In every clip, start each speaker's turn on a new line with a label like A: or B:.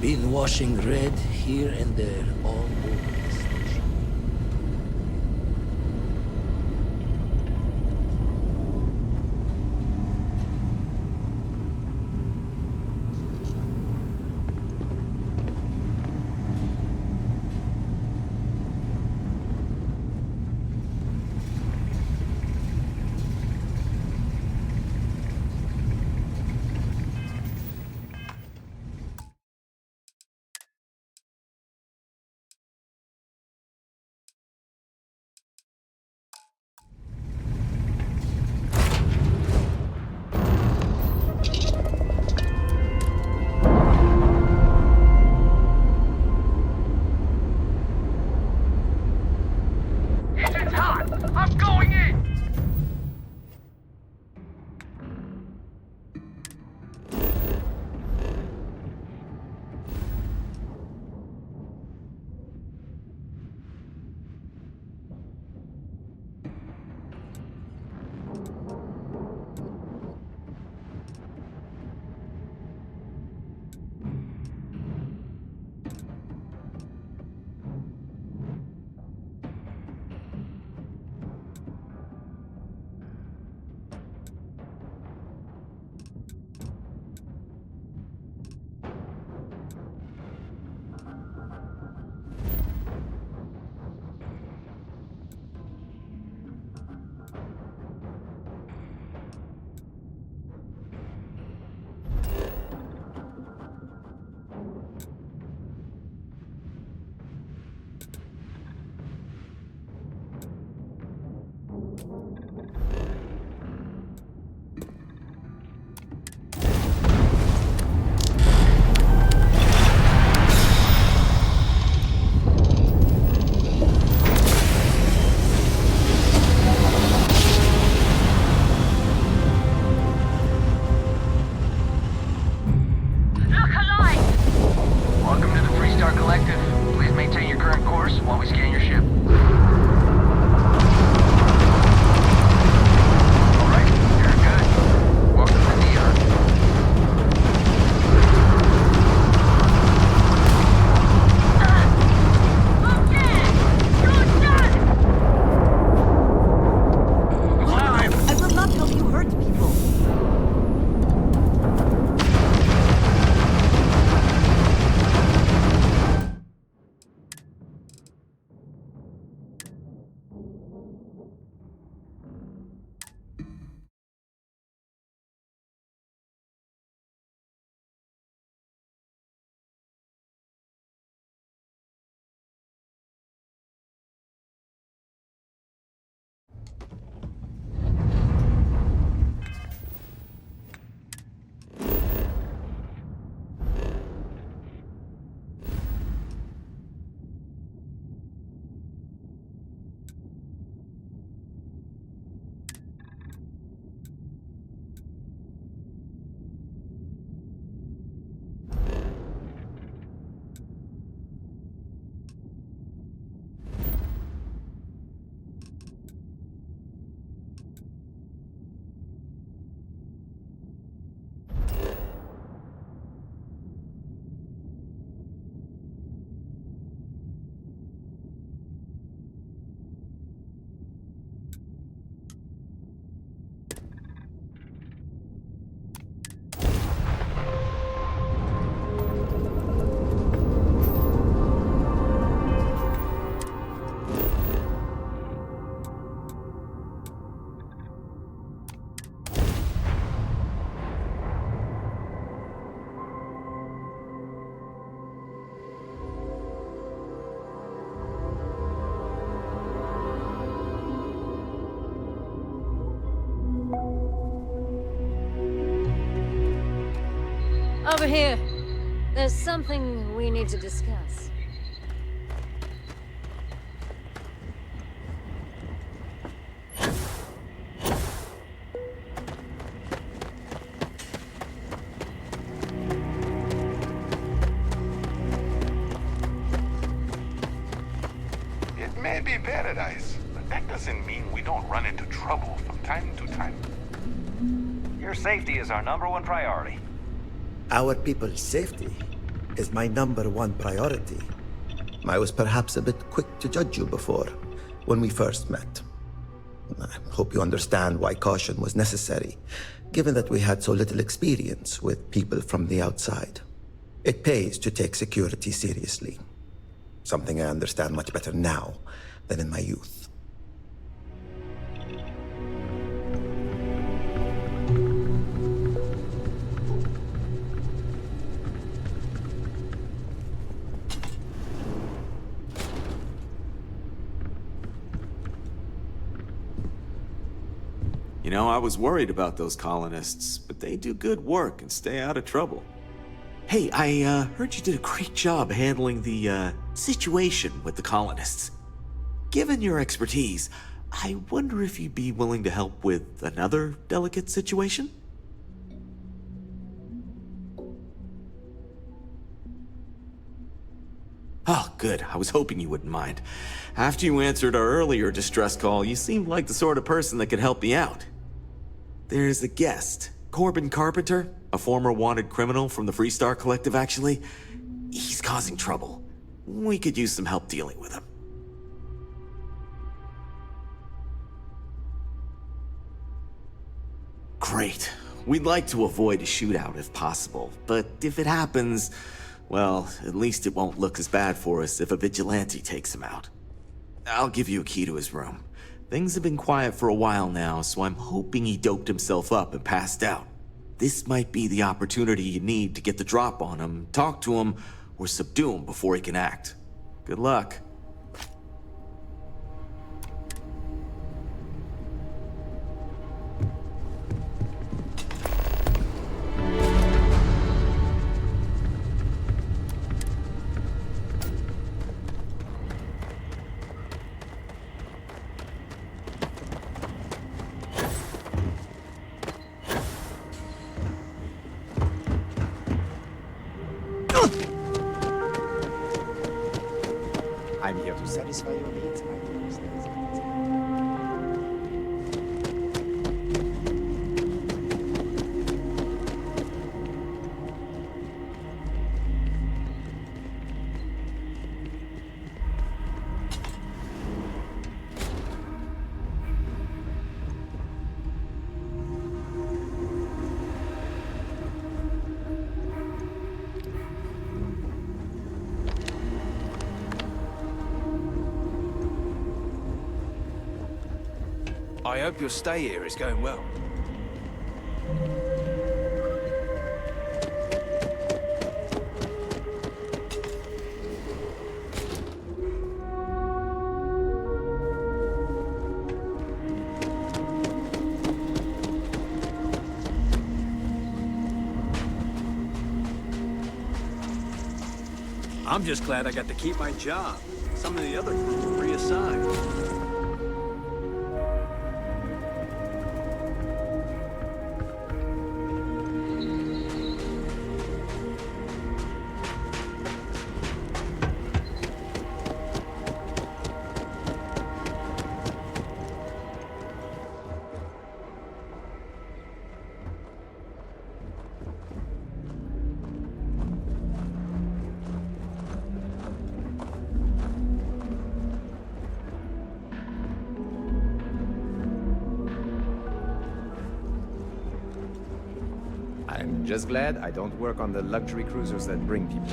A: Been washing red here and there all over the station.
B: Over here. There's something we need to discuss.
C: It may be paradise, but that doesn't mean we don't run into trouble from time to time.
D: Your safety is our #1 priority.
A: Our people's safety?
D: is my #1 priority. I was perhaps a bit quick to judge you before, when we first met. I hope you understand why caution was necessary, given that we had so little experience with people from the outside. It pays to take security seriously. Something I understand much better now than in my youth.
E: You know, I was worried about those colonists, but they do good work and stay out of trouble. Hey, I heard you did a great job handling the situation with the colonists. Given your expertise, I wonder if you'd be willing to help with another delicate situation? Oh, good. I was hoping you wouldn't mind. After you answered our earlier distress call, you seemed like the sort of person that could help me out. There's a guest, Corbin Carpenter, a former wanted criminal from the Freestar Collective, actually. He's causing trouble. We could use some help dealing with him. Great. We'd like to avoid a shootout if possible, but if it happens, well, at least it won't look as bad for us if a vigilante takes him out. I'll give you a key to his room. Things have been quiet for a while now, so I'm hoping he doped himself up and passed out. This might be the opportunity you need to get the drop on him, talk to him, or subdue him before he can act. Good luck.
F: I'm here to satisfy your needs.
A: I hope your stay here is going well. I'm just glad I got to keep my job. Some of the other crew were reassigned.
F: I'm just glad I don't work on the luxury cruisers that bring people.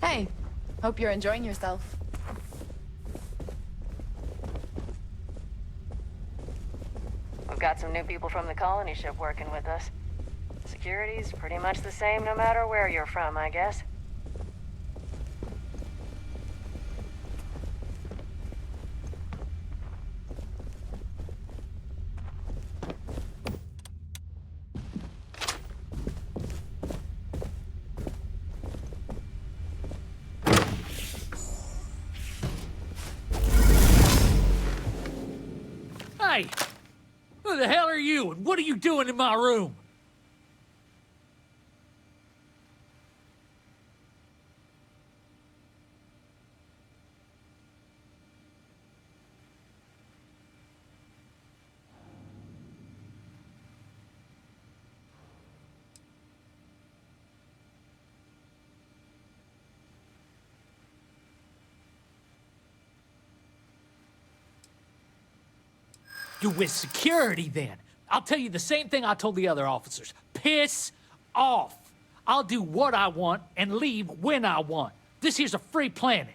G: Hey, hope you're enjoying yourself.
B: We've got some new people from the colony ship working with us. Security's pretty much the same no matter where you're from, I guess.
A: Hey! Who the hell are you, and what are you doing in my room? You're with security, then. I'll tell you the same thing I told the other officers. Piss off. I'll do what I want and leave when I want. This here's a free planet.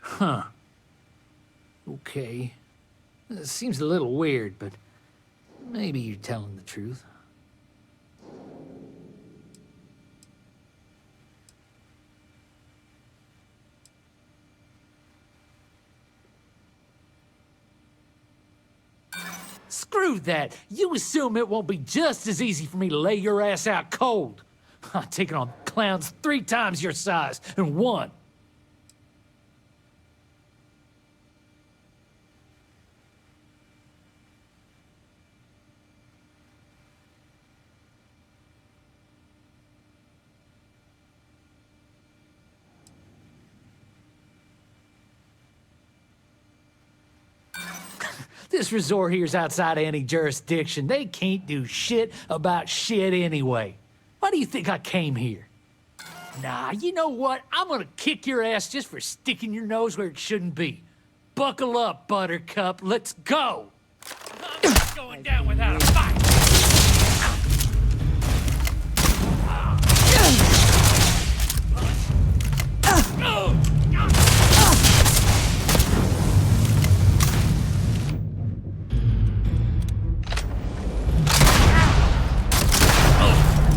A: Huh. Okay. It seems a little weird, but maybe you're telling the truth. Screw that! You assume it won't be just as easy for me to lay your ass out cold. I've taken on clowns 3 times your size and won. This resort here's outside any jurisdiction. They can't do shit about shit anyway. Why do you think I came here? Nah, you know what? I'm gonna kick your ass just for sticking your nose where it shouldn't be. Buckle up, Buttercup. Let's go! I'm not going down without a fight!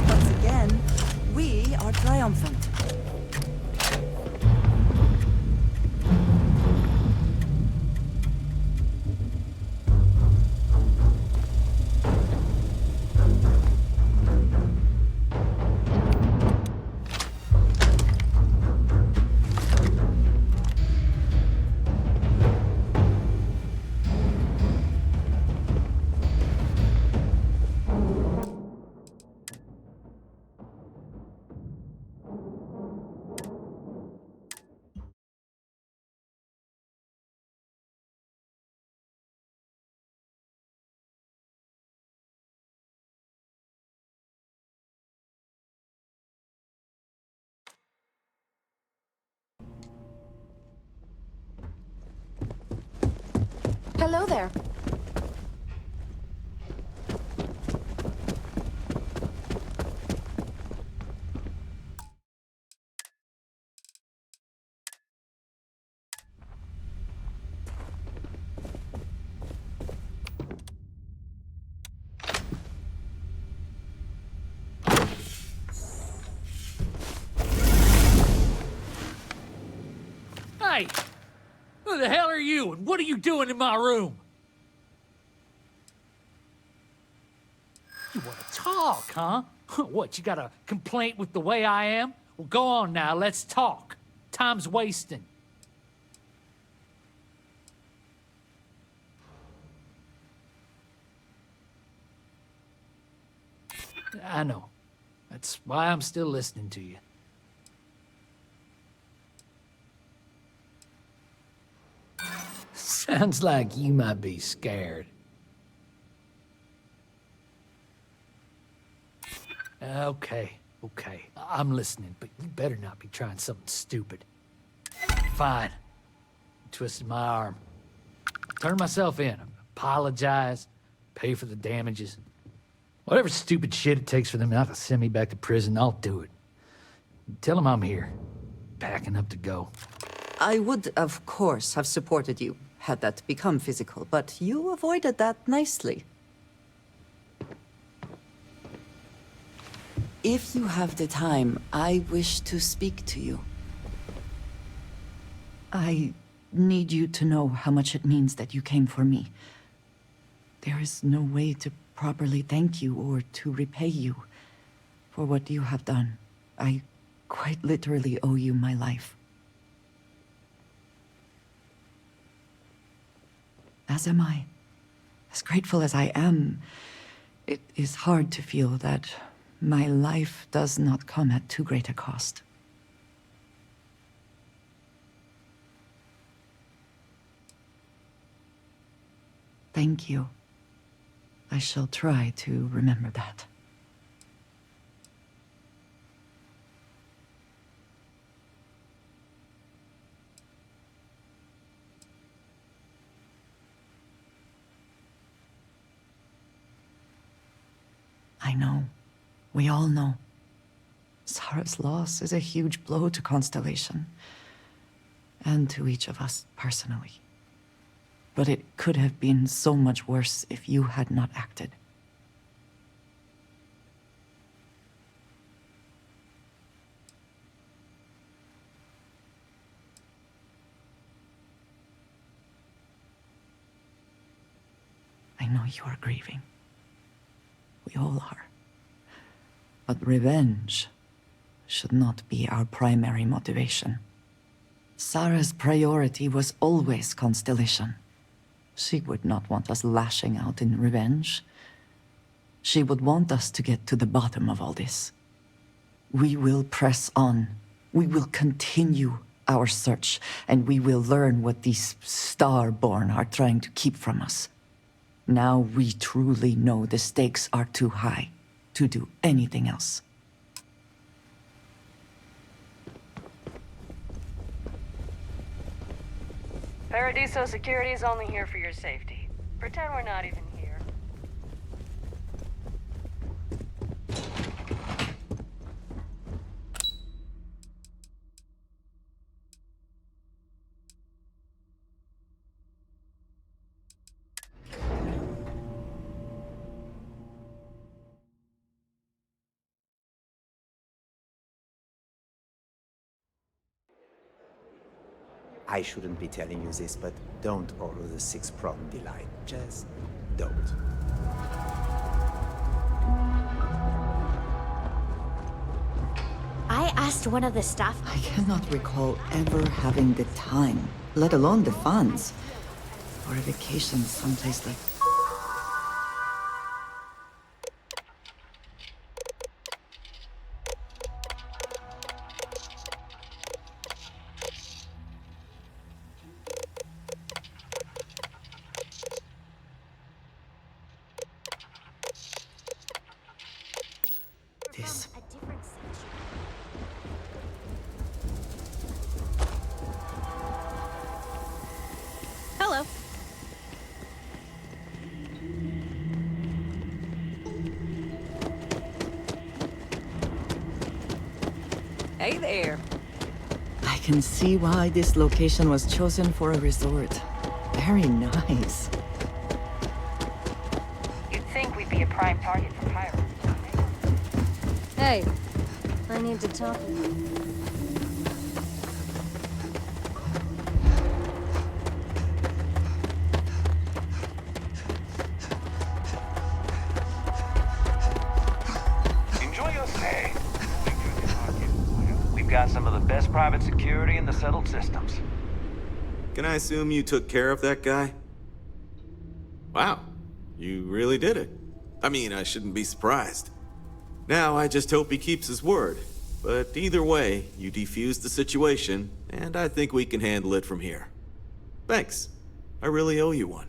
H: Once again, we are triumphant.
G: Hello there.
A: Hey! Who the hell are you, and what are you doing in my room? You want to talk, huh? What, you got a complaint with the way I am? Well, go on now, let's talk. Time's wasting. I know. That's why I'm still listening to you. Sounds like you might be scared. Okay. I'm listening, but you better not be trying something stupid. Fine. Twisted my arm. Turn myself in. Apologize. Pay for the damages. Whatever stupid shit it takes for them not to send me back to prison, I'll do it. Tell them I'm here. Packing up to go.
H: I would, of course, have supported you, had that become physical, but you avoided that nicely. If you have the time, I wish to speak to you. I need you to know how much it means that you came for me. There is no way to properly thank you or to repay you for what you have done. I quite literally owe you my life. As am I. As grateful as I am, it is hard to feel that my life does not come at too great a cost. Thank you. I shall try to remember that. I know. We all know. Sarah's loss is a huge blow to Constellation. And to each of us personally. But it could have been so much worse if you had not acted. I know you are grieving. We all are. But revenge should not be our primary motivation. Sarah's priority was always Constellation. She would not want us lashing out in revenge. She would want us to get to the bottom of all this. We will press on. We will continue our search, and we will learn what these Starborn are trying to keep from us. Now we truly know the stakes are too high to do anything else.
B: Paradiso security is only here for your safety. Pretend we're not even here.
F: I shouldn't be telling you this, but don't order the 6-prong delight. Just don't.
I: I asked one of the staff.
H: I cannot recall ever having the time, let alone the funds, for a vacation someplace like... this.
I: A different section. Hello.
G: Hey there.
H: I can see why this location was chosen for a resort. Very nice.
B: You'd think we'd be a prime target for pirates.
I: Hey, I need to talk to you.
C: Enjoy your stay. We've got some of the best private security in the settled systems.
E: Can I assume you took care of that guy? Wow, you really did it. I mean, I shouldn't be surprised. Now, I just hope he keeps his word. But either way, you defused the situation, and I think we can handle it from here. Thanks. I really owe you one.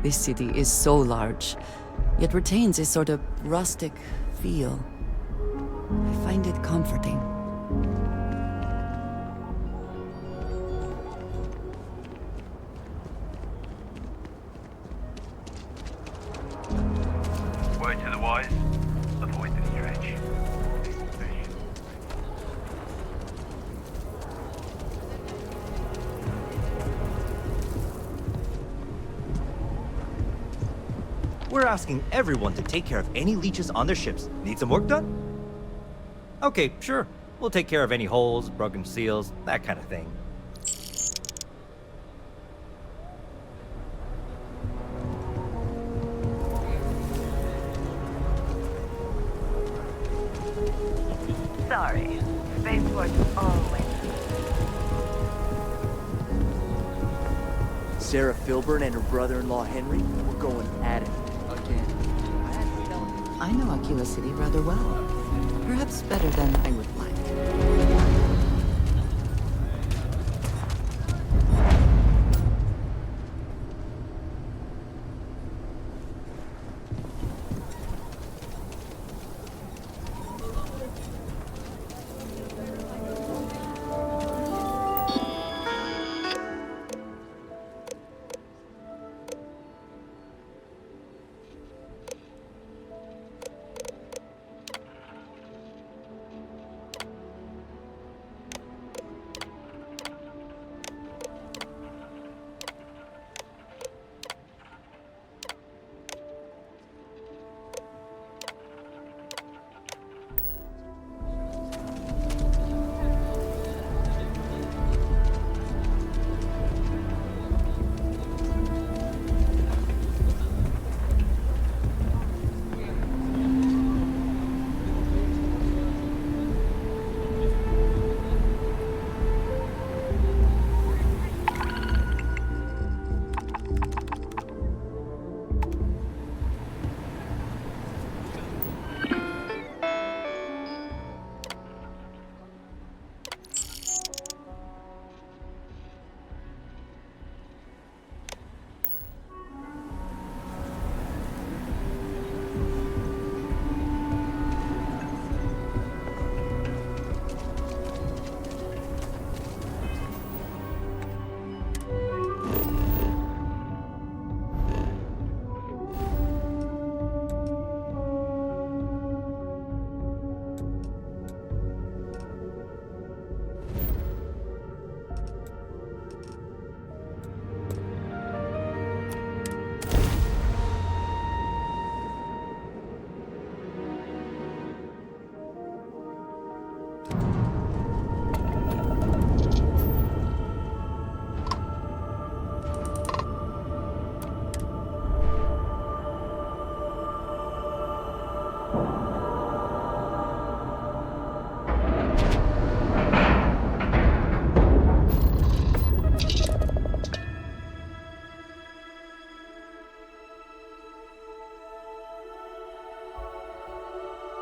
H: This city is so large, yet retains a sort of rustic feel. I find it comforting.
J: Word to the wise, avoid the stretch.
K: We're asking everyone to take care of any leeches on their ships. Need some work done? Okay, sure. We'll take care of any holes, broken seals, that kind of thing.
G: Sorry. Spaceport's always.
L: Sarah Filburn and her brother-in-law Henry were going at it again.
H: I know Aquila City rather well. Perhaps better than I would like.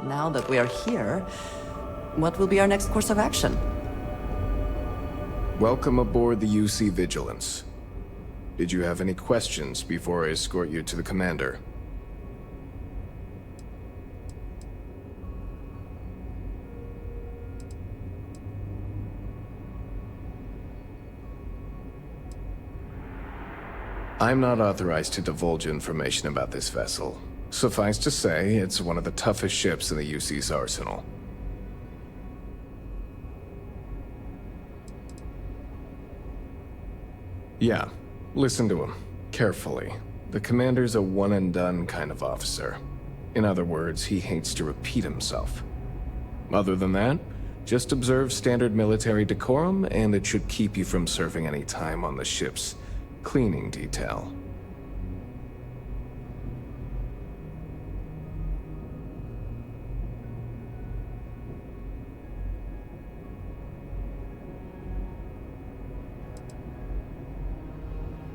H: Now that we are here, what will be our next course of action?
M: Welcome aboard the UC Vigilance. Did you have any questions before I escort you to the commander? I'm not authorized to divulge information about this vessel. Suffice to say, it's one of the toughest ships in the UC's arsenal. Yeah, listen to him, carefully. The commander's a one-and-done kind of officer. In other words, he hates to repeat himself. Other than that, just observe standard military decorum, and it should keep you from serving any time on the ship's cleaning detail.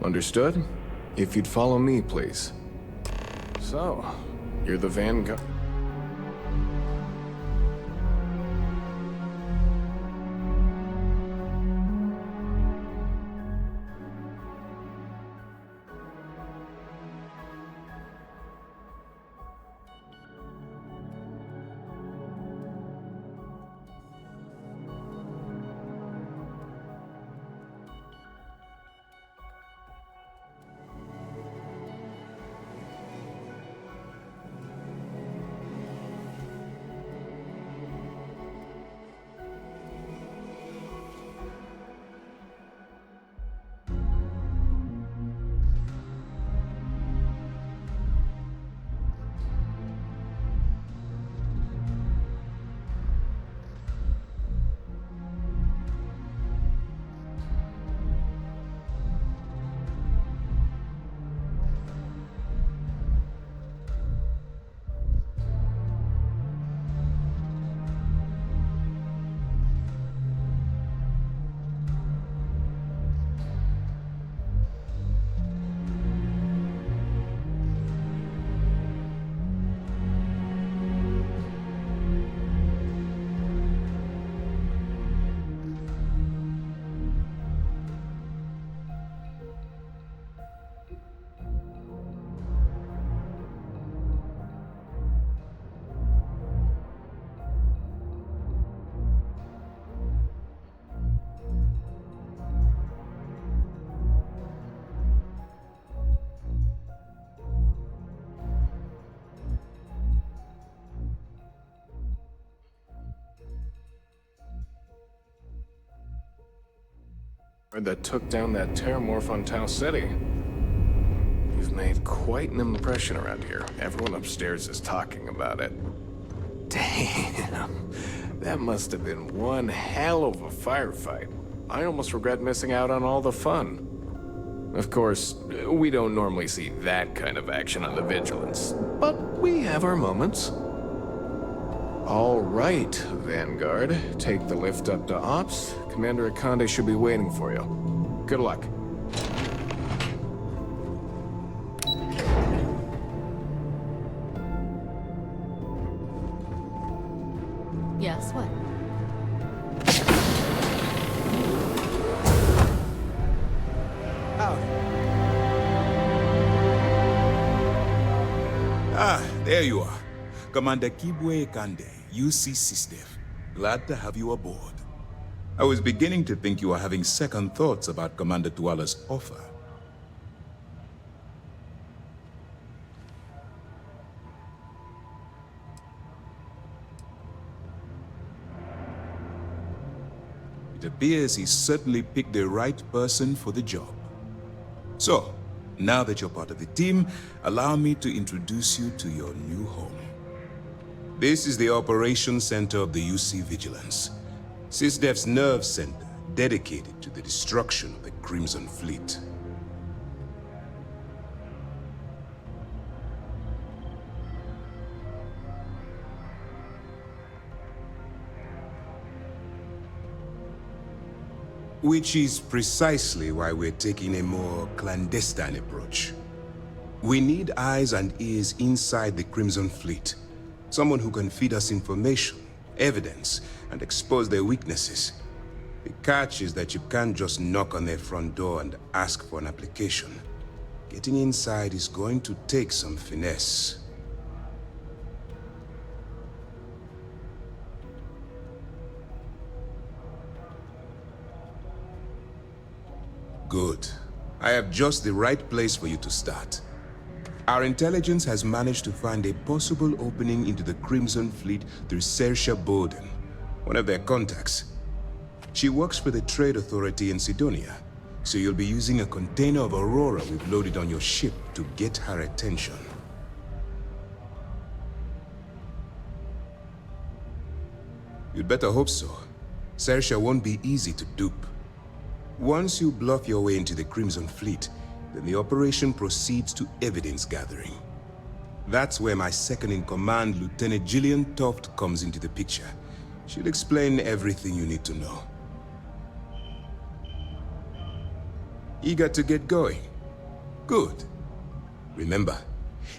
M: Understood? If you'd follow me, please. So, you're the Vanguard. that took down that terramorph on Tau City. You've made quite an impression around here. Everyone upstairs is talking about it. Damn, that must have been one hell of a firefight. I almost regret missing out on all the fun. Of course, we don't normally see that kind of action on the Vigilance, but we have our moments. All right, Vanguard. Take the lift up to Ops. Commander Akande should be waiting for you. Good luck.
I: Yes, what?
N: Ah, there you are. Commander Kibwe Kande, UC SysDef. Glad to have you aboard. I was beginning to think you were having second thoughts about Commander Tuala's offer. It appears he certainly picked the right person for the job. So, now that you're part of the team, allow me to introduce you to your new home. This is the Operations Center of the UC Vigilance, SysDef's nerve center dedicated to the destruction of the Crimson Fleet. Which is precisely why we're taking a more clandestine approach. We need eyes and ears inside the Crimson Fleet. Someone who can feed us information, evidence, and expose their weaknesses. The catch is that you can't just knock on their front door and ask for an application. Getting inside is going to take some finesse. Good. I have just the right place for you to start. Our intelligence has managed to find a possible opening into the Crimson Fleet through Saoirse Bowden, one of their contacts. She works for the Trade Authority in Sidonia, so you'll be using a container of Aurora we've loaded on your ship to get her attention. You'd better hope so. Saoirse won't be easy to dupe. Once you bluff your way into the Crimson Fleet, then the operation proceeds to evidence gathering. That's where my second-in-command, Lieutenant Gillian Toft, comes into the picture. She'll explain everything you need to know. Eager to get going? Good. Remember,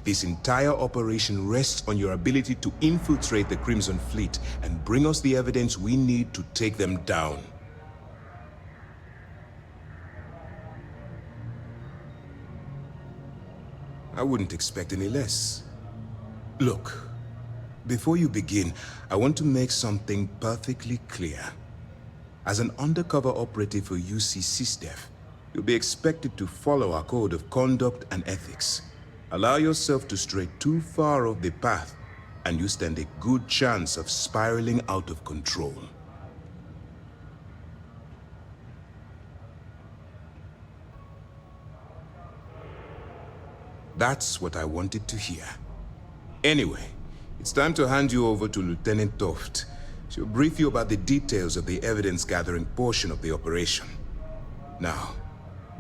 N: this entire operation rests on your ability to infiltrate the Crimson Fleet and bring us the evidence we need to take them down. I wouldn't expect any less. Look, before you begin, I want to make something perfectly clear. As an undercover operative for UC SysDef, you'll be expected to follow our code of conduct and ethics. Allow yourself to stray too far off the path, and you stand a good chance of spiraling out of control. That's what I wanted to hear. Anyway, it's time to hand you over to Lieutenant Toft. She'll brief you about the details of the evidence-gathering portion of the operation. Now,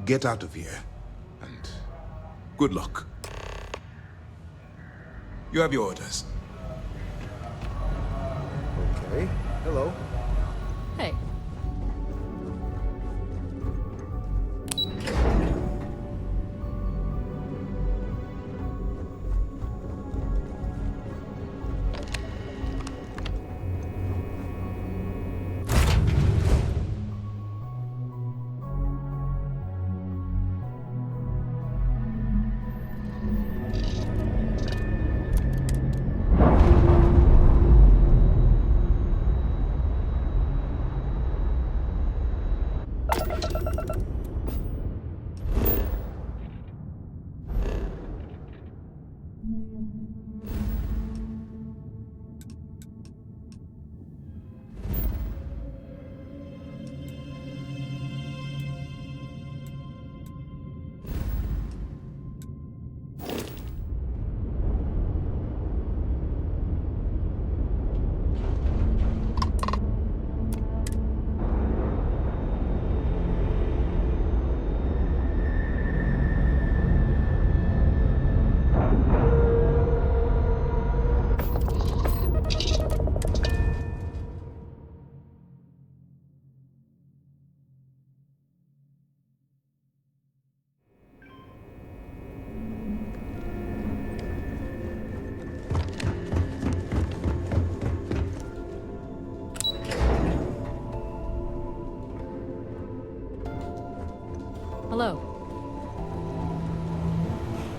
N: get out of here, and good luck. You have your orders.
F: Okay. Hello.
I: Hey.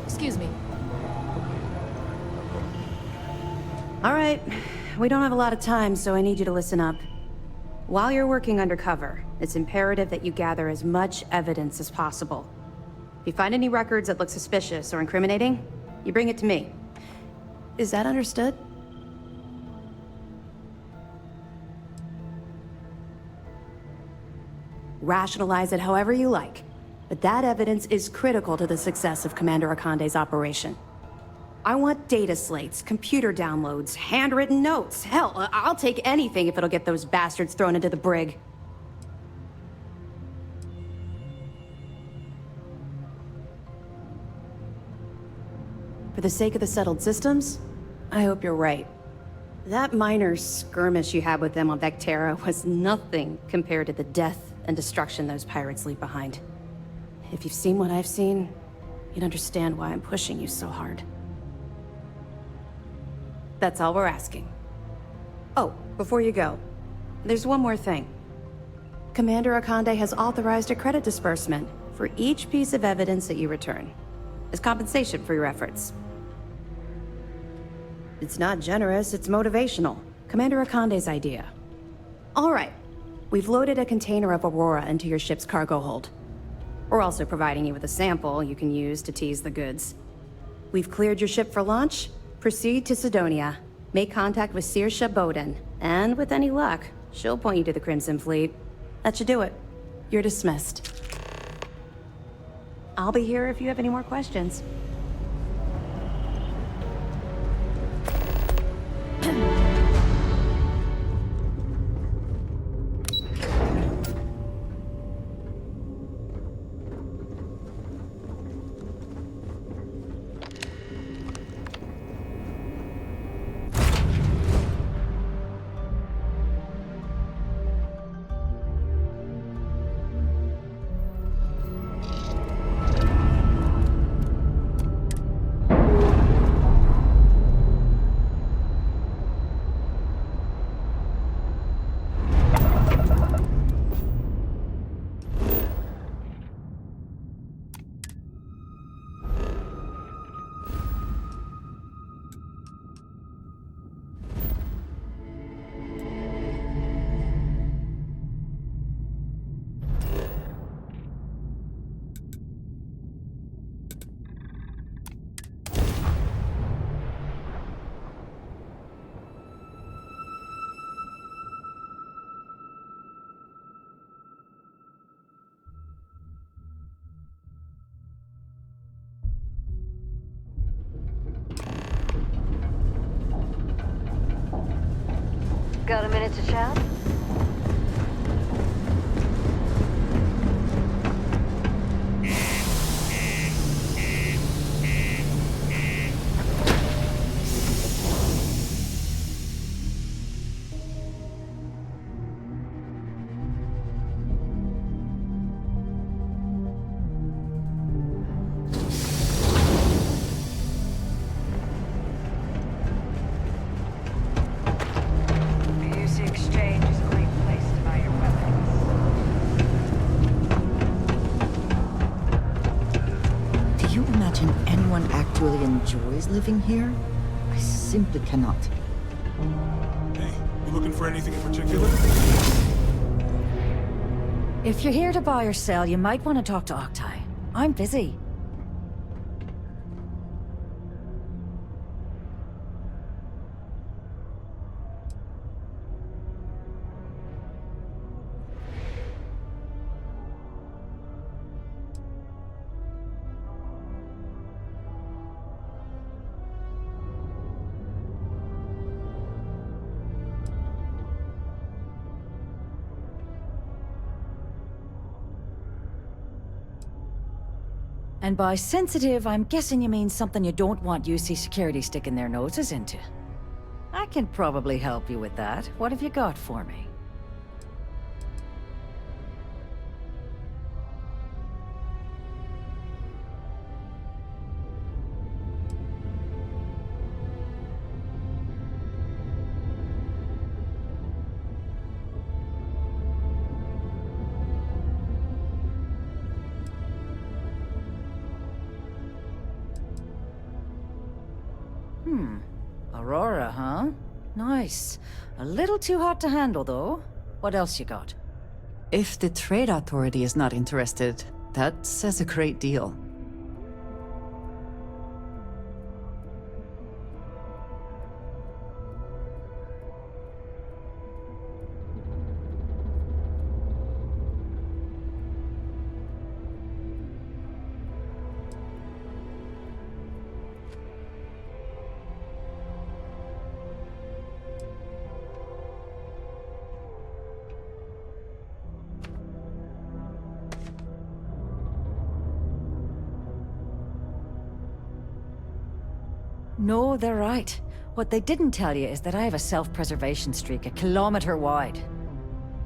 I: Excuse me.
O: All right. We don't have a lot of time, so I need you to listen up. While you're working undercover, it's imperative that you gather as much evidence as possible. If you find any records that look suspicious or incriminating, you bring it to me. Is that understood? Rationalize it however you like, but that evidence is critical to the success of Commander Akande's operation. I want data slates, computer downloads, handwritten notes. Hell, I'll take anything if it'll get those bastards thrown into the brig. For the sake of the settled systems, I hope you're right. That minor skirmish you had with them on Vectera was nothing compared to the death and destruction those pirates leave behind. If you've seen what I've seen, you'd understand why I'm pushing you so hard. That's all we're asking. Oh, before you go, there's one more thing. Commander Akande has authorized a credit disbursement for each piece of evidence that you return, as compensation for your efforts. It's not generous, it's motivational. Commander Akande's idea. All right, we've loaded a container of Aurora into your ship's cargo hold. We're also providing you with a sample you can use to tease the goods. We've cleared your ship for launch. Proceed to Sidonia, make contact with Saoirse Bowden, and with any luck, she'll point you to the Crimson Fleet. That should do it. You're dismissed. I'll be here if you have any more questions.
B: Got a minute to chat? Exchange is a great place to buy your weapons.
H: Do you imagine anyone actually enjoys living here? I simply cannot.
P: Hey, you looking for anything in particular?
Q: If you're here to buy or sell, you might want to talk to Octai. I'm busy. And by sensitive, I'm guessing you mean something you don't want UC security sticking their noses into. I can probably help you with that. What have you got for me? Aurora, huh? Nice. A little too hot to handle, though. What else you got?
H: If the Trade Authority is not interested, that says a great deal.
Q: No, they're right. What they didn't tell you is that I have a self-preservation streak a kilometer wide.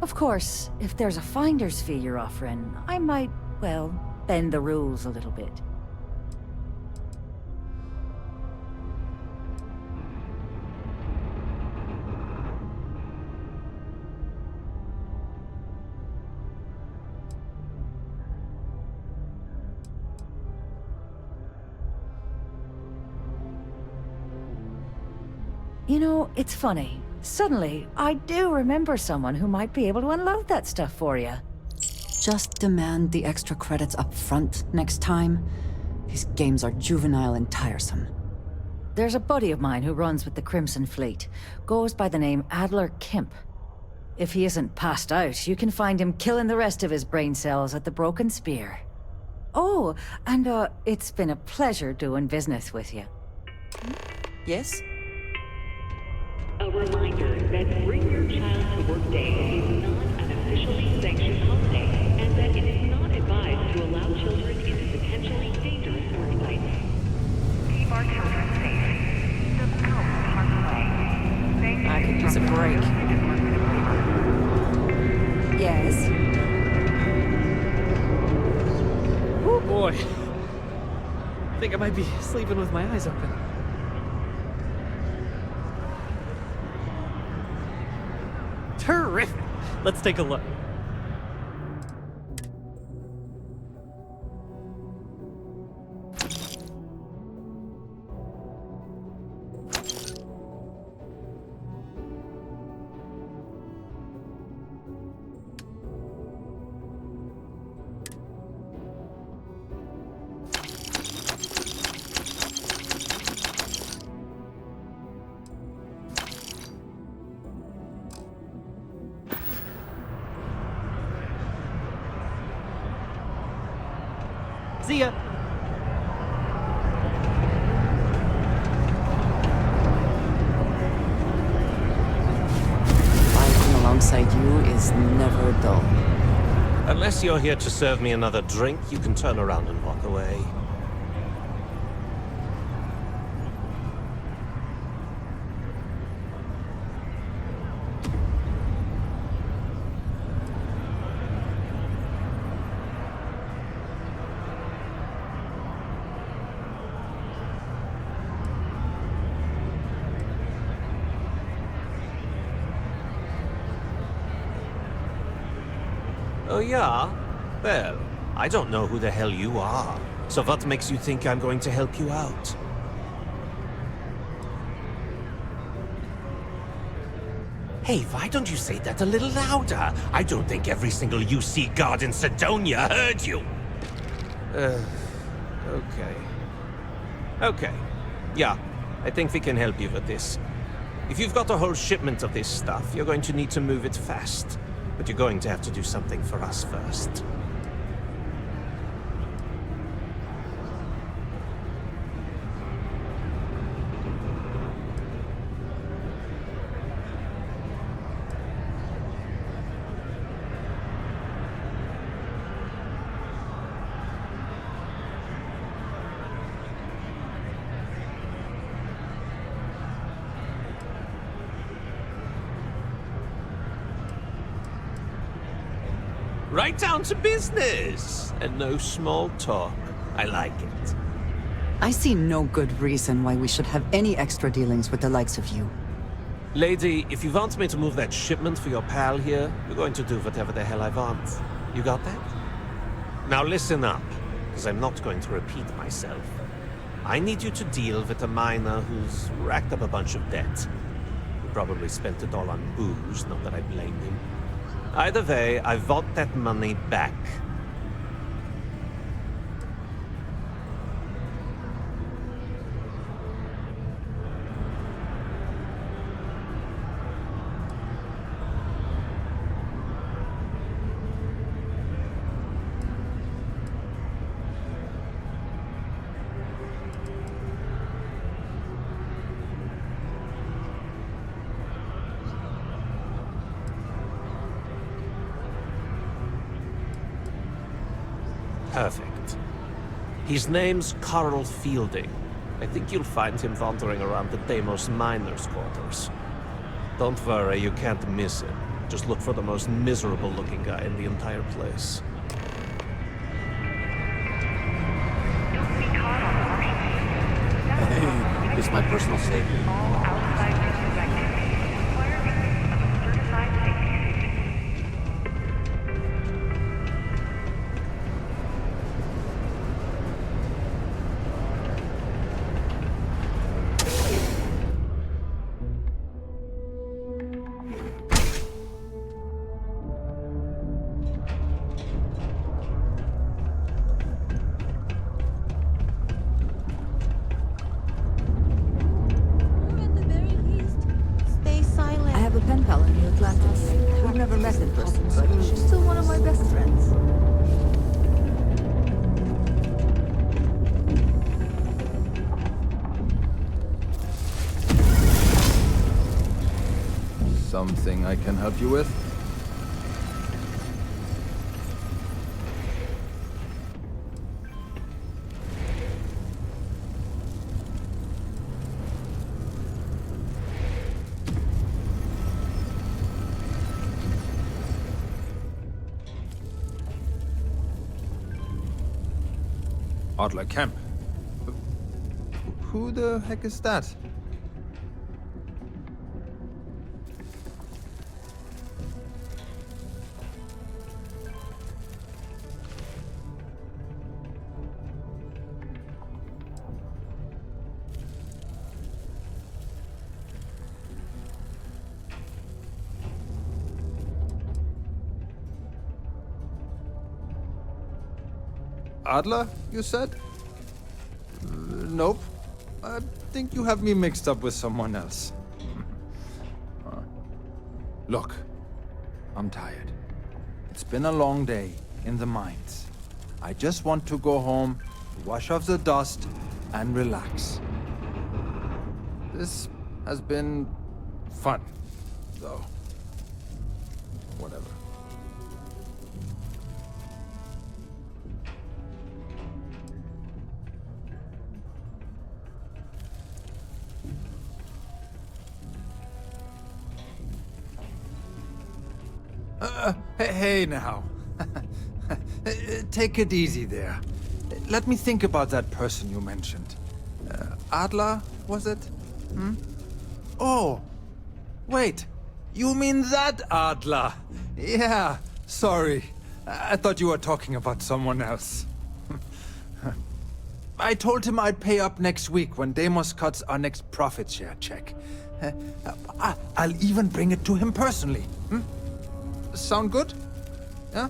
Q: Of course, if there's a finder's fee you're offering, I might, well, bend the rules a little bit. You know, it's funny. Suddenly, I do remember someone who might be able to unload that stuff for you.
H: Just demand the extra credits up front next time. These games are juvenile and tiresome.
Q: There's a buddy of mine who runs with the Crimson Fleet. Goes by the name Adler Kemp. If he isn't passed out, you can find him killing the rest of his brain cells at the Broken Spear. Oh, and it's been a pleasure doing business with you.
H: Yes?
R: A reminder that Bring Your Child to Work Day is not an officially sanctioned holiday, and that it is not advised to allow children into potentially dangerous work sites.
G: Keep our children safe. The film Parkway.
Q: I could use a break. Yes?
S: Oh boy. I think I might be sleeping with my eyes open. Terrific! Let's take a look. See ya!
H: Fighting alongside you is never dull.
T: Unless you're here to serve me another drink, you can turn around and walk away. Oh, yeah? Well, I don't know who the hell you are. So what makes you think I'm going to help you out? Hey, why don't you say that a little louder? I don't think every single UC guard in Sidonia heard you. Okay. Okay. Yeah, I think we can help you with this. If you've got a whole shipment of this stuff, you're going to need to move it fast. But you're going to have to do something for us first. Right down to business, and no small talk. I like it.
H: I see no good reason why we should have any extra dealings with the likes of you.
T: Lady, if you want me to move that shipment for your pal here, you're going to do whatever the hell I want. You got that? Now listen up, because I'm not going to repeat myself. I need you to deal with a miner who's racked up a bunch of debt. He probably spent it all on booze, not that I blame him. Either way, I want that money back. Perfect. His name's Carl Fielding. I think you'll find him wandering around the Deimos miners' quarters. Don't worry, you can't miss him. Just look for the most miserable-looking guy in the entire place.
L: Hey, it's my personal savior.
Q: I have a pen pal in the Atlantis. We've never met in person, but she's still one of my best friends.
U: Something I can help you with? Adler Kemp. Who the heck is that? Adler, you said? Nope. I think you have me mixed up with someone else. Look, I'm tired. It's been a long day in the mines. I just want to go home, wash off the dust, and relax. This has been fun, though. Whatever. Hey now. Take it easy there. Let me think about that person you mentioned. Adler, was it? Hmm? Oh, wait. You mean that Adler? Yeah, sorry. I thought you were talking about someone else. I told him I'd pay up next week when Deimos cuts our next profit share check. I'll even bring it to him personally. Hmm? Sound good? Yeah?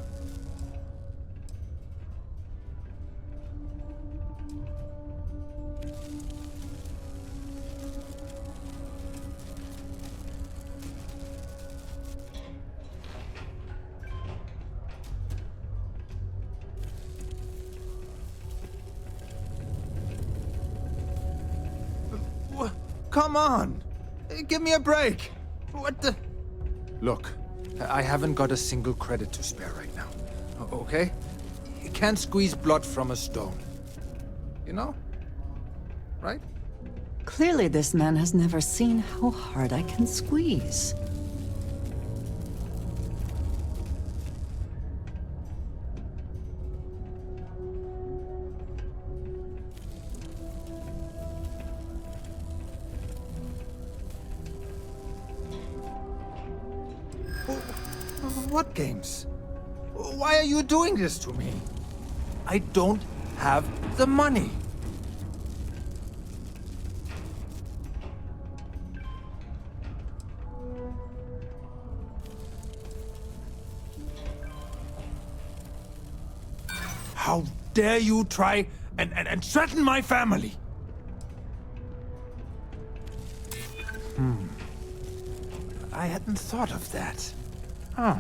U: Come on! Give me a break! What the... Look, I haven't got a single credit to spare right now. Okay? You can't squeeze blood from a stone. You know? Right?
H: Clearly this man has never seen how hard I can squeeze.
U: What games? Why are you doing this to me? I don't have the money. dare you try and threaten my family? I hadn't thought of that. Huh.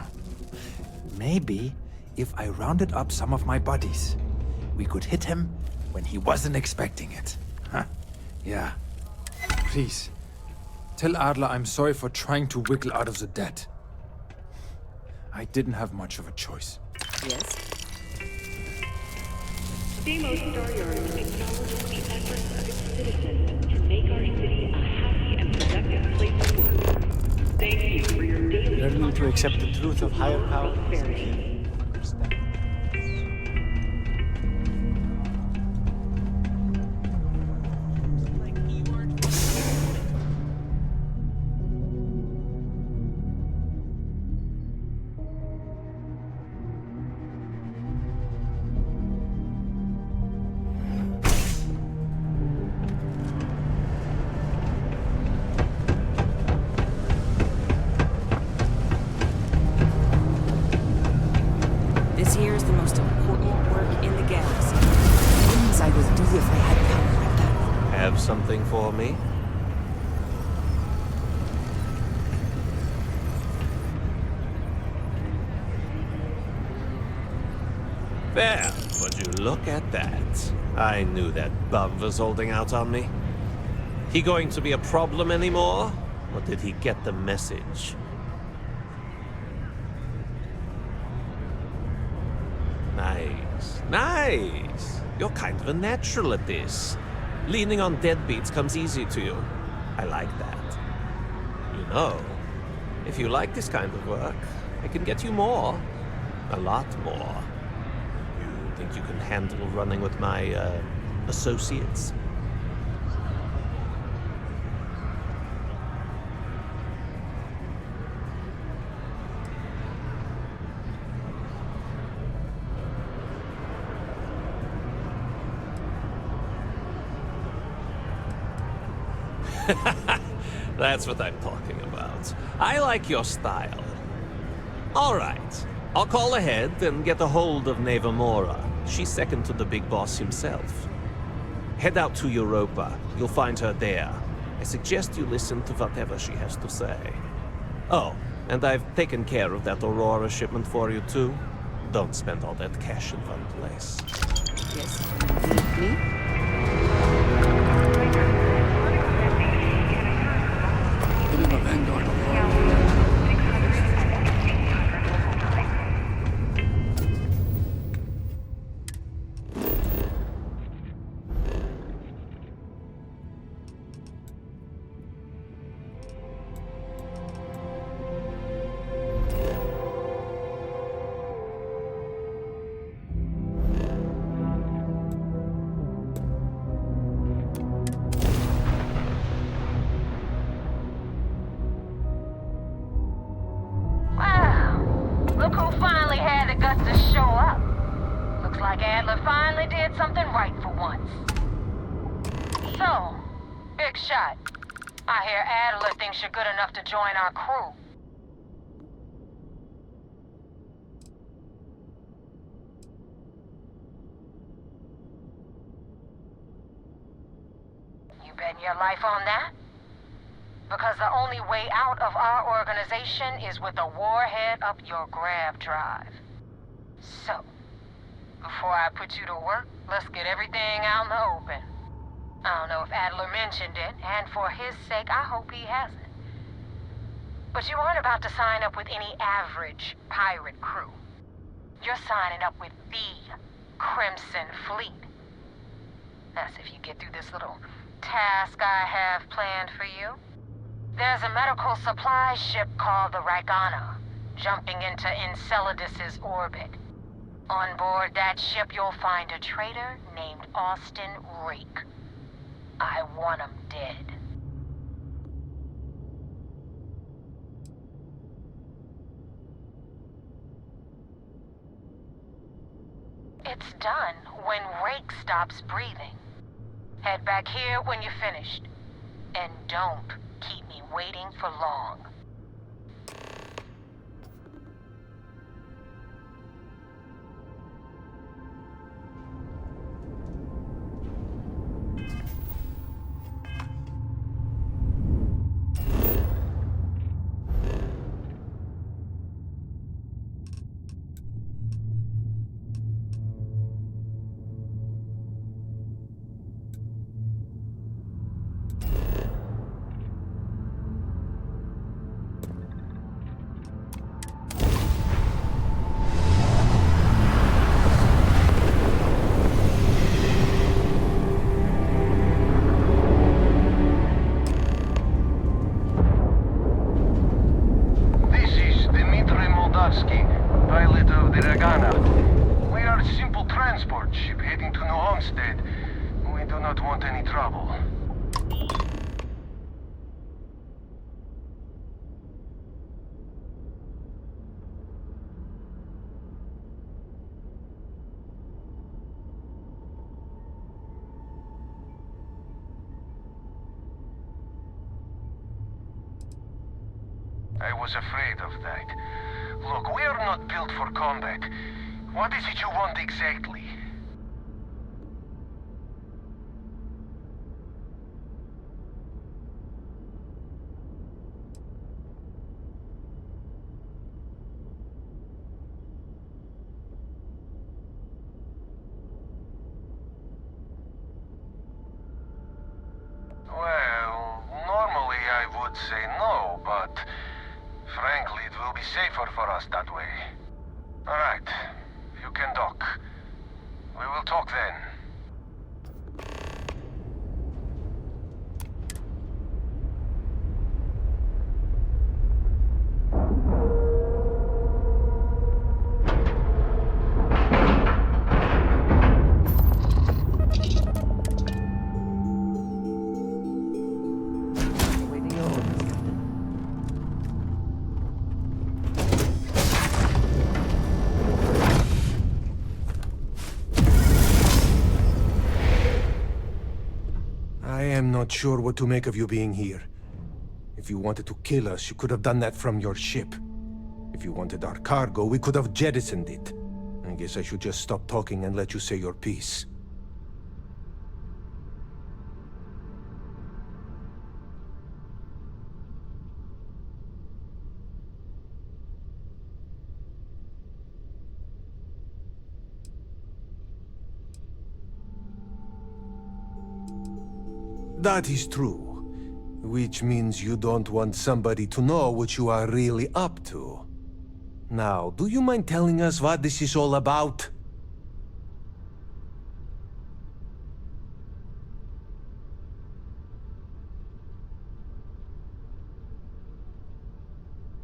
U: Maybe if I rounded up some of my buddies, we could hit him when he wasn't expecting it. Huh? Yeah. Please, tell Adler I'm sorry for trying to wiggle out of the debt. I didn't have much of a choice.
O: Yes?
R: Demos Staryard acknowledges the efforts of its citizens to make our city a happy and productive place to work. Thank you for your daily
L: Learning to accept the truth of higher power.
R: prosperity.
D: This here is the most important work in the galaxy.
H: Things I would do if I had power like that.
T: Have something for me? There, would you look at that? I knew that bum was holding out on me. He going to be a problem anymore? Or did he get the message? Nice, nice. You're kind of a natural at this. Leaning on deadbeats comes easy to you. I like that. You know, if you like this kind of work, I can get you more. A lot more. You think you can handle running with my, associates? That's what I'm talking about. I like your style. All right. I'll call ahead and get a hold of Neva Mora. She's second to the big boss himself. Head out to Europa. You'll find her there. I suggest you listen to whatever she has to say. Oh, and I've taken care of that Aurora shipment for you too. Don't spend all that cash in one place.
D: Yes. Me?
B: Look who finally had the guts to show up. Looks like Adler finally did something right for once. So, big shot. I hear Adler thinks you're good enough to join our crew. You betting your life on that? Because the only way out of our organization is with a warhead up your grav drive. So, before I put you to work, let's get everything out in the open. I don't know if Adler mentioned it, and for his sake, I hope he hasn't. But you aren't about to sign up with any average pirate crew. You're signing up with the Crimson Fleet. That's if you get through this little task I have planned for you. There's a medical supply ship called the Ragana, jumping into Enceladus's orbit. On board that ship, you'll find a traitor named Austin Reek. I want him dead. It's done when Rake stops breathing. Head back here when you're finished. And don't keep me waiting for long.
J: do not want any trouble. I was afraid of that. Look, we are not built for combat. What is it you want exactly? Well, normally I would say no, but frankly, it will be safer for us that way. All right, you can dock. We will talk then. I am not sure what to make of you being here. If you wanted to kill us, you could have done that from your ship. If you wanted our cargo, we could have jettisoned it. I guess I should just stop talking and let you say your piece. That is true. Which means you don't want somebody to know what you are really up to. Now, do you mind telling us what this is all about?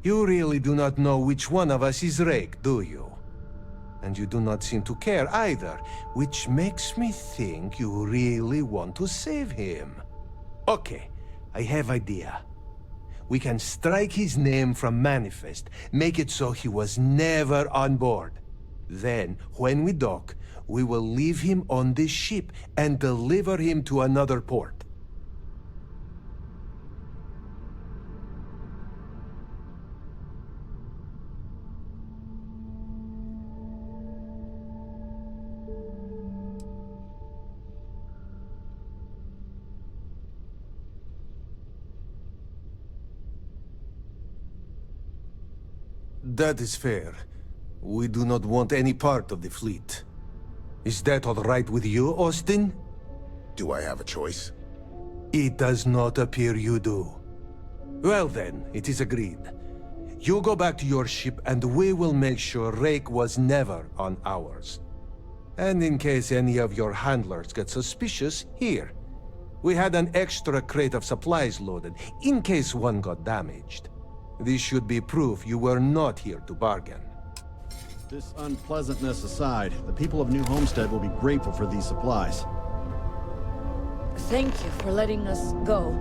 J: You really do not know which one of us is Rake, do you? And you do not seem to care either, which makes me think you really want to save him. Okay, I have idea. We can strike his name from Manifest, make it so he was never on board. Then, when we dock, we will leave him on this ship and deliver him to another port. That is fair. We do not want any part of the fleet. Is that all right with you, Austin?
N: Do I have a choice?
J: It does not appear you do. Well then, it is agreed. You go back to your ship and we will make sure Rake was never on ours. And in case any of your handlers get suspicious, here. We had an extra crate of supplies loaded, in case one got damaged. This should be proof you were not here to bargain.
A: This unpleasantness aside, the people of New Homestead will be grateful for these supplies.
D: Thank you for letting us go.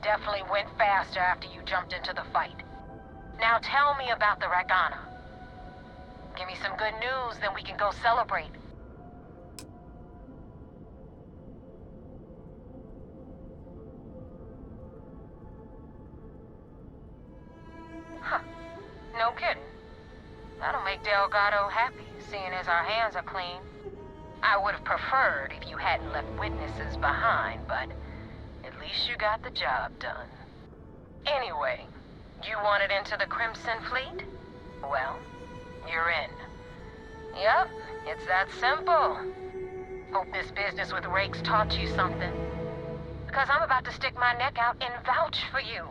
B: Definitely went faster after you jumped into the fight. Now tell me about the Ragana. Give me some good news, then we can go celebrate. Huh. No kidding. That'll make Delgado happy, seeing as our hands are clean. I would have preferred if you hadn't left witnesses behind, but at least you got the job done. Anyway, you wanted into the Crimson Fleet? Well, you're in. Yep, it's that simple. Hope this business with Rake's taught you something. Because I'm about to stick my neck out and vouch for you.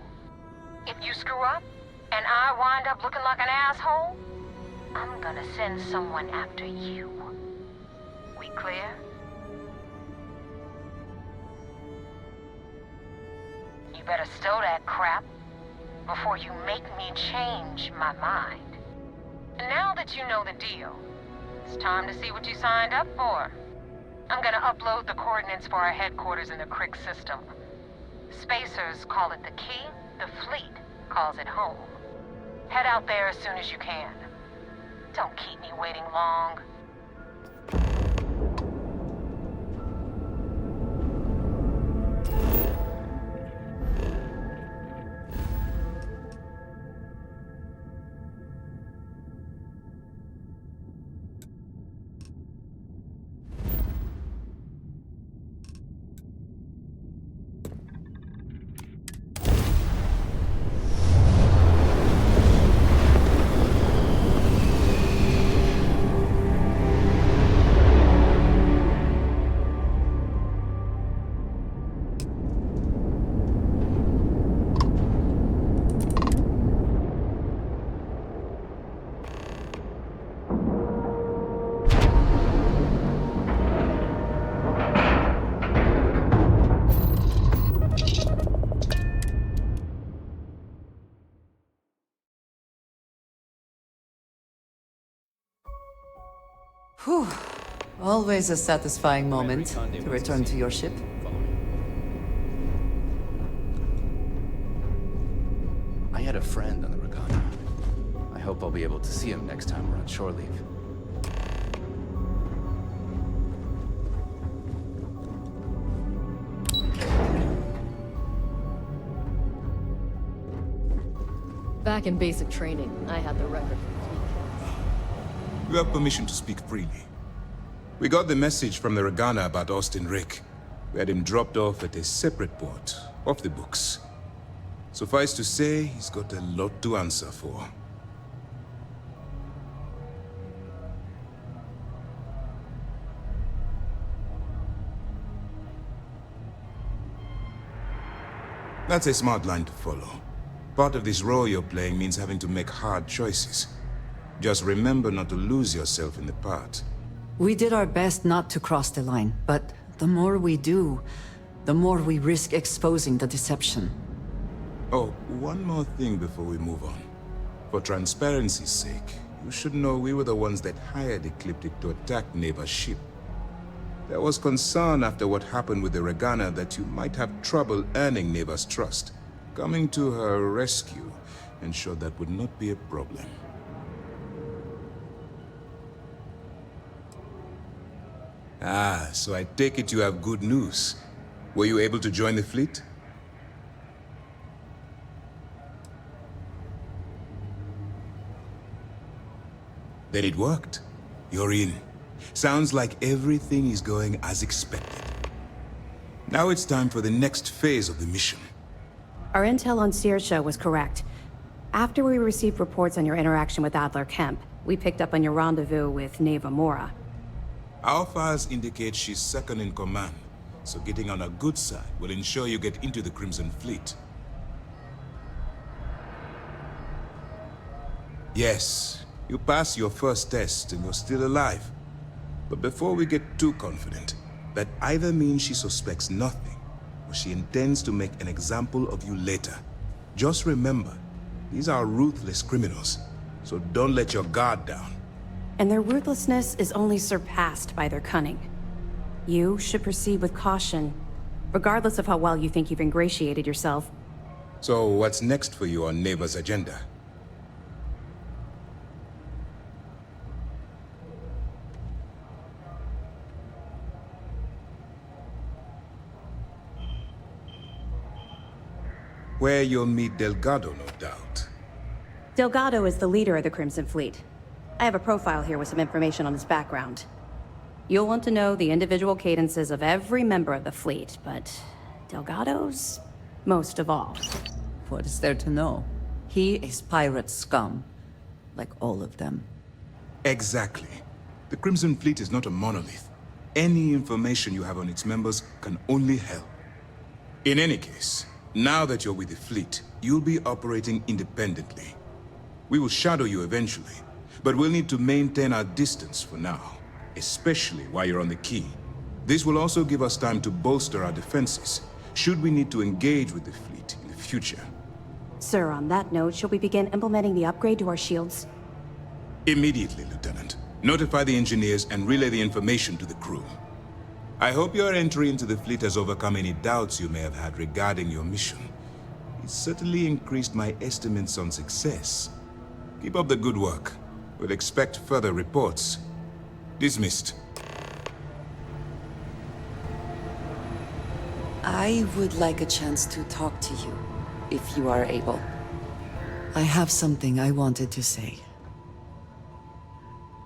B: If you screw up, and I wind up looking like an asshole, I'm gonna send someone after you. We clear? You better stow that crap before you make me change my mind. And now that you know the deal, it's time to see what you signed up for. I'm gonna upload the coordinates for our headquarters in the Crick system. Spacers call it the key, the fleet calls it home. Head out there as soon as you can. Don't keep me waiting long.
H: Whew. Always a satisfying moment to return to your ship.
C: I had a friend on the Ragana. I hope I'll be able to see him next time we're on shore leave.
I: Back in basic training, I had the record for 3 kills.
N: You have permission to speak freely. We got the message from the Ragana about Austin Rick. We had him dropped off at a separate port, off the books. Suffice to say, he's got a lot to answer for. That's a smart line to follow. Part of this role you're playing means having to make hard choices. Just remember not to lose yourself in the part.
H: We did our best not to cross the line, but the more we do, the more we risk exposing the deception.
N: Oh, one more thing before we move on. For transparency's sake, you should know we were the ones that hired Ecliptic to attack Neva's ship. There was concern after what happened with the Ragana that you might have trouble earning Neva's trust. Coming to her rescue ensured that would not be a problem. Ah, so I take it you have good news. Were you able to join the fleet? Then it worked. You're in. Sounds like everything is going as expected. Now it's time for the next phase of the mission.
O: Our intel on Saoirse was correct. After we received reports on your interaction with Adler Kemp, we picked up on your rendezvous with Neva Mora.
N: Our files indicate she's second in command, so getting on her good side will ensure you get into the Crimson Fleet. Yes, you passed your first test and you're still alive. But before we get too confident, that either means she suspects nothing, or she intends to make an example of you later. Just remember, these are ruthless criminals, so don't let your guard down.
O: And their ruthlessness is only surpassed by their cunning. You should proceed with caution, regardless of how well you think you've ingratiated yourself.
N: So what's next for you on Neighbor's agenda? Where you'll meet Delgado, no doubt.
O: Delgado is the leader of the Crimson Fleet. I have a profile here with some information on his background. You'll want to know the individual cadences of every member of the fleet, but Delgado's most of all.
H: What is there to know? He is pirate scum, like all of them.
N: Exactly. The Crimson Fleet is not a monolith. Any information you have on its members can only help. In any case, now that you're with the fleet, you'll be operating independently. We will shadow you eventually, but we'll need to maintain our distance for now, especially while you're on the Key. This will also give us time to bolster our defenses, should we need to engage with the fleet in the future.
O: Sir, on that note, shall we begin implementing the upgrade to our shields?
N: Immediately, Lieutenant. Notify the engineers and relay the information to the crew. I hope your entry into the fleet has overcome any doubts you may have had regarding your mission. It certainly increased my estimates on success. Keep up the good work. We'll expect further reports. Dismissed.
H: I would like a chance to talk to you, if you are able. I have something I wanted to say.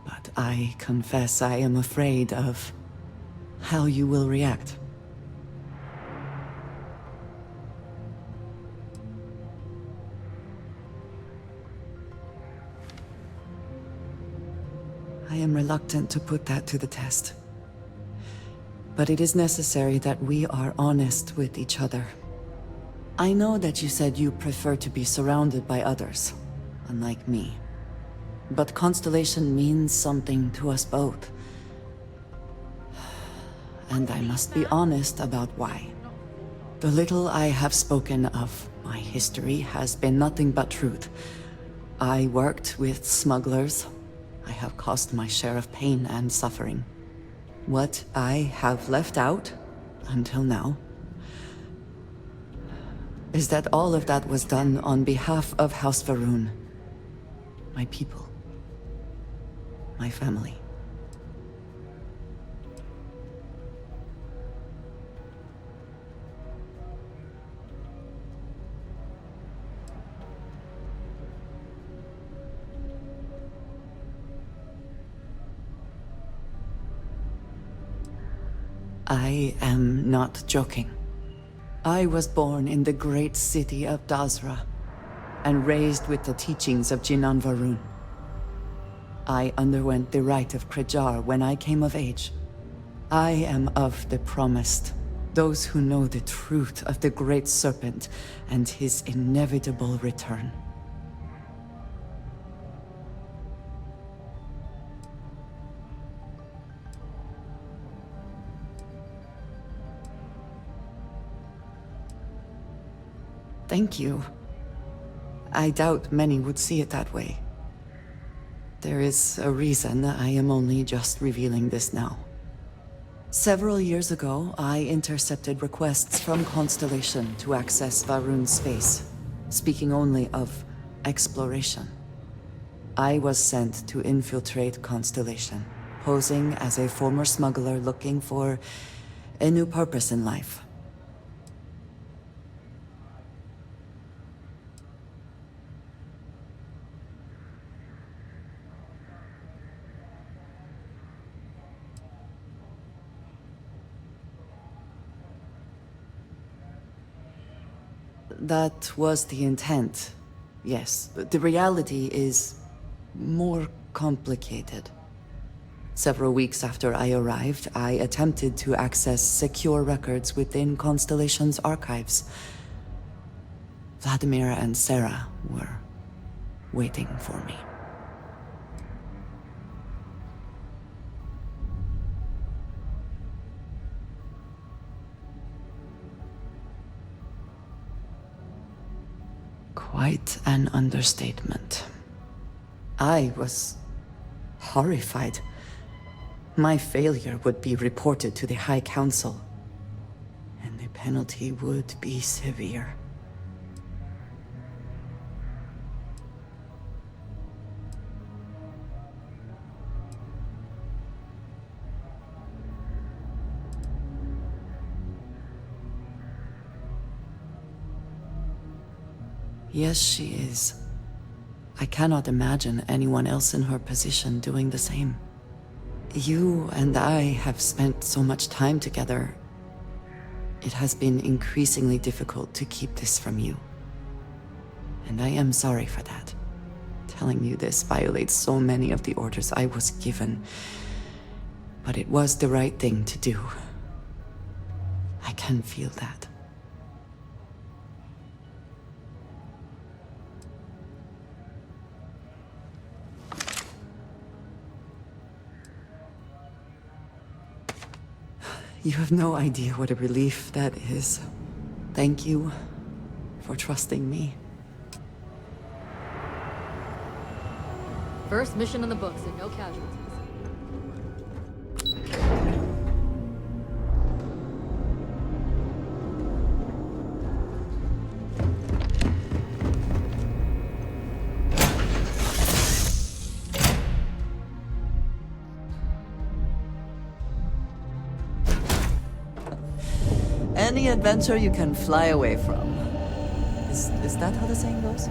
H: But I confess I am afraid of how you will react. I am reluctant to put that to the test. But it is necessary that we are honest with each other. I know that you said you prefer to be surrounded by others, unlike me. But Constellation means something to us both. And I must be honest about why. The little I have spoken of my history has been nothing but truth. I worked with smugglers. I have caused my share of pain and suffering. What I have left out, until now, is that all of that was done on behalf of House Va'ruun. My people. My family. I am not joking. I was born in the great city of Dazra, and raised with the teachings of Jinan Va'ruun. I underwent the rite of Krejar when I came of age. I am of the promised, those who know the truth of the Great Serpent and his inevitable return. Thank you. I doubt many would see it that way. There is a reason I am only just revealing this now. Several years ago, I intercepted requests from Constellation to access Va'ruun's space, speaking only of exploration. I was sent to infiltrate Constellation, posing as a former smuggler looking for a new purpose in life. That was the intent, yes. But the reality is more complicated. Several weeks after I arrived, I attempted to access secure records within Constellation's archives. Vladimir and Sarah were waiting for me. Quite an understatement. I was horrified. My failure would be reported to the High Council, and the penalty would be severe. Yes, she is. I cannot imagine anyone else in her position doing the same. You and I have spent so much time together. It has been increasingly difficult to keep this from you. And I am sorry for that. Telling you this violates so many of the orders I was given. But it was the right thing to do. I can feel that. You have no idea what a relief that is. Thank you for trusting me.
I: First mission in the books and no casualties.
H: Any adventure you can fly away from. Is that how the saying goes?